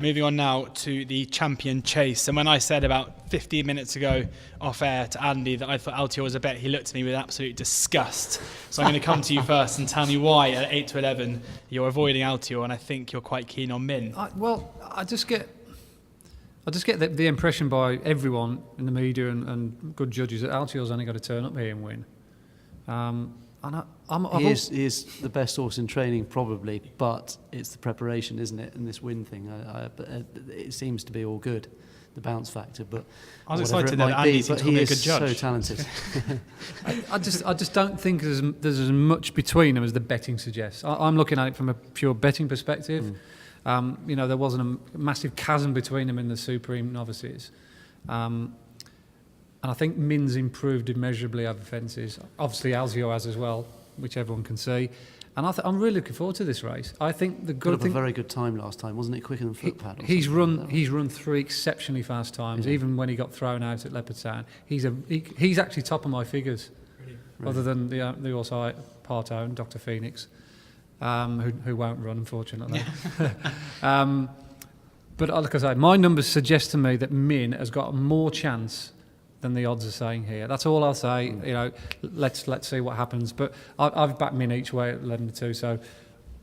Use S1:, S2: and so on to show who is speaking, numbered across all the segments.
S1: Moving on now to the Champion Chase. And when I said about 15 minutes ago off air to Andy that I thought Altior was a bet, he looked at me with absolute disgust. So I'm going to come to you first and tell me why at 8 to 11 you're avoiding Altior, and I think you're quite keen on Min.
S2: I just get the impression by everyone in the media and good judges that Altior's only got to turn up here and win.
S3: He is the best horse in training, probably, but it's the preparation, isn't it? And this win thing, it seems to be all good, the bounce factor. But
S1: I was excited that Andy seems to be a good judge.
S3: He is so talented.
S2: I just don't think there's as much between them as the betting suggests. I'm looking at it from a pure betting perspective. There wasn't a massive chasm between them in the Supreme novices. And I think Min's improved immeasurably over fences. Obviously, Altior has as well, which everyone can see. And I'm really looking forward to this race. I think the good thing...
S3: a very good time last time, wasn't it? Quicker than Footpad.
S2: He's run 3 exceptionally fast times, even when he got thrown out at Leopardstown. He's actually top of my figures, other than the horse I part own, Dr. Phoenix, who won't run, unfortunately. But like I say, my numbers suggest to me that Min has got more chance than the odds are saying here. That's all I'll say. Let's see what happens. But I've backed Min each way at 11-2, so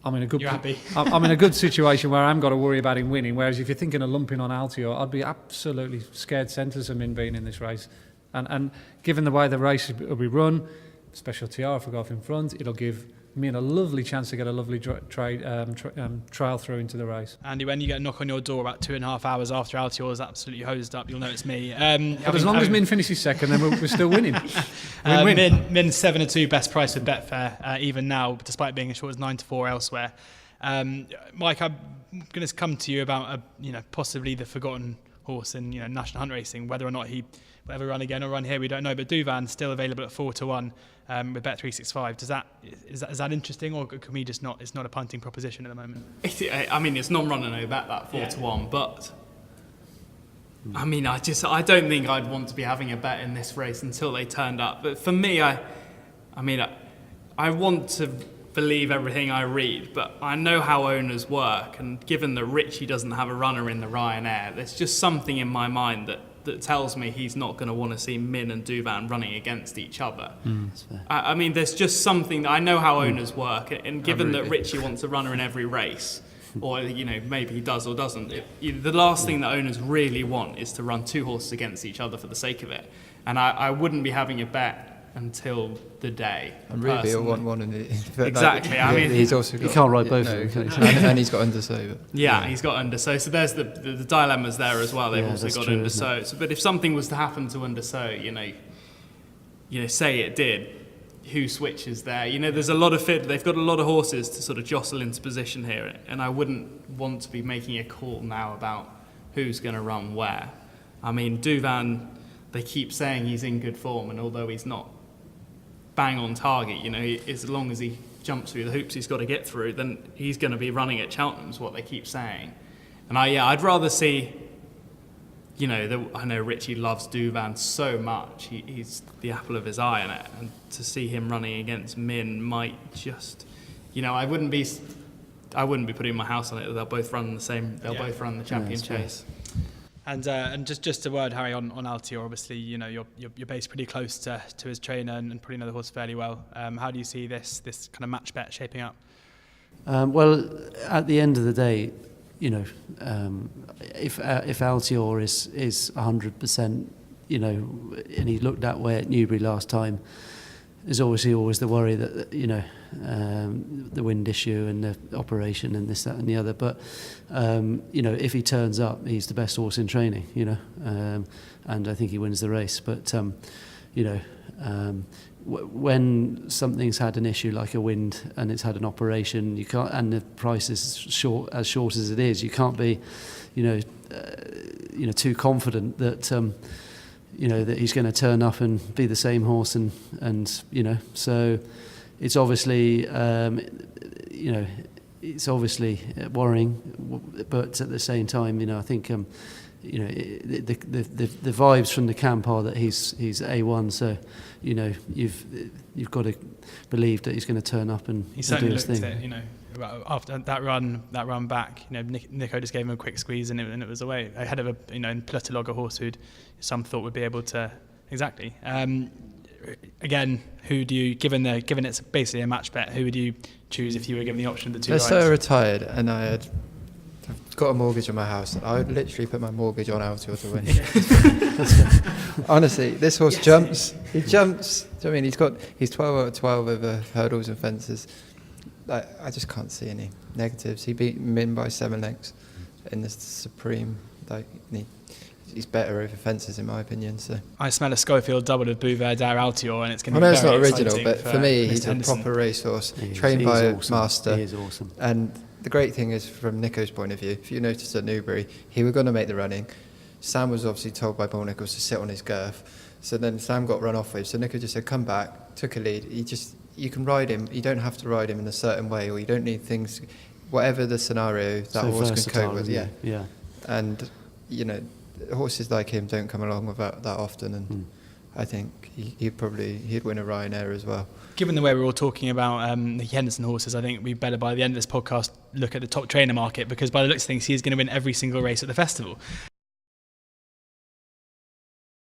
S2: I'm in a good.
S1: You're happy.
S2: I'm in a good situation where I haven't got to worry about him winning. Whereas if you're thinking of lumping on Altior, I'd be absolutely scared centres of Min being in this race. And given the way the race will be run, special TR if we go off in front, it'll give Min a lovely chance to get a lovely trail through into the race.
S1: Andy, when you get a knock on your door about 2.5 hours after Altior is absolutely hosed up, you'll know it's me.
S2: But as long as Min finishes second, then we're still winning.
S1: Min 7-2 best price with Betfair, even now, despite being as short as 9-4 elsewhere. Mike, I'm going to come to you about possibly the forgotten horse in National Hunt Racing, whether or not he will ever run again or run here, we don't know. But Duvan's still available at 4-1 with Bet365. Is that interesting, or can we just not? It's not a punting proposition at the moment.
S4: It's non-runner no bet that 4-1, but I don't think I'd want to be having a bet in this race until they turned up. But for me, I want to believe everything I read, but I know how owners work, and given that Richie doesn't have a runner in the Ryanair, there's just something in my mind that tells me he's not going to want to see Min and Duvan running against each other. There's just something that I know how owners work, and given that Richie wants a runner in every race, or maybe he does or doesn't, the last thing that owners really want is to run 2 horses against each other for the sake of it. And I wouldn't be having a bet until the day.
S5: And really, I want one in the...
S4: Exactly.
S5: He's also got...
S3: You can't ride both of them, can you?
S5: And he's got undersow.
S4: He's got undersow. So there's the dilemmas there as well. They've also got undersow. But if something was to happen to undersow, say it did, who switches there? There's a lot of they've got a lot of horses to sort of jostle into position here, and I wouldn't want to be making a call now about who's going to run where. Duvan, they keep saying he's in good form, and although he's not bang on target, as long as he jumps through the hoops he's got to get through, then he's going to be running at Cheltenham's, what they keep saying. And I'd rather see, I know Richie loves Duvan so much, he's the apple of his eye in it, and to see him running against Min might just, I wouldn't be putting my house on it. They'll both run both run the Champion Chase.
S1: And just a word, Harry, on Altior. Obviously, you're based pretty close to his trainer and probably know the horse fairly well. How do you see this kind of match bet shaping up?
S3: Well, at the end of the day, if Altior is 100%, and he looked that way at Newbury last time, there's obviously always the worry that the wind issue and the operation and this, that and the other, but if he turns up, he's the best horse in training, and I think he wins the race. But when something's had an issue like a wind and it's had an operation, you can't, and the price is short as it is, you can't be too confident that that he's going to turn up and be the same horse, and so it's obviously it's obviously worrying, but at the same time, I think you know, the vibes from the camp are that he's A1. So, you know, you've got to believe that he's going to turn up and
S1: He
S3: do
S1: certainly
S3: his
S1: looked
S3: thing.
S1: it, you know, after that run back, you know, Nico just gave him a quick squeeze and it was away ahead of a, you know, Plutterlog, a horse who'd some thought would be able to exactly. Again, who do you, given it's basically a match bet, who would you choose if you were given the option of the two
S5: Let's say I
S1: rides?
S5: retired and I've got a mortgage on my house. I would literally put my mortgage on Altior to win. Honestly, this horse jumps. He jumps. Do you know what I mean? He's 12 out of 12 over hurdles and fences. I just can't see any negatives. He beat Min by 7 lengths in the Supreme. He's better over fences in my opinion. So
S1: I smell a Scholfield double of Bouvert Dare Altior, and it's going to
S5: I
S1: be
S5: know it's
S1: very
S5: not original,
S1: exciting
S5: but for me,
S1: Mr.
S5: he's
S1: Henderson.
S5: a proper racehorse,
S3: He is-
S5: trained
S3: he
S5: by
S3: is
S5: a
S3: awesome.
S5: master.
S3: He is awesome.
S5: And the great thing is, from Nico's point of view, if you noticed at Newbury, he was going to make the running. Sam was obviously told by Paul Nicholls to sit on his girth. So then Sam got run off with. So Nico just said, come back, took a lead. You can ride him. You don't have to ride him in a certain way, or you don't need things, whatever the scenario that
S3: So
S5: horse can
S3: versatile,
S5: cope with.
S3: isn't
S5: Yeah.
S3: he? Yeah.
S5: And, you know, horses like him don't come along with that often. And I think he'd win a Ryanair as well.
S1: Given the way we're all talking about the Henderson horses, I think we better, by the end of this podcast, look at the top trainer market, because by the looks of things, he is going to win every single race at the festival.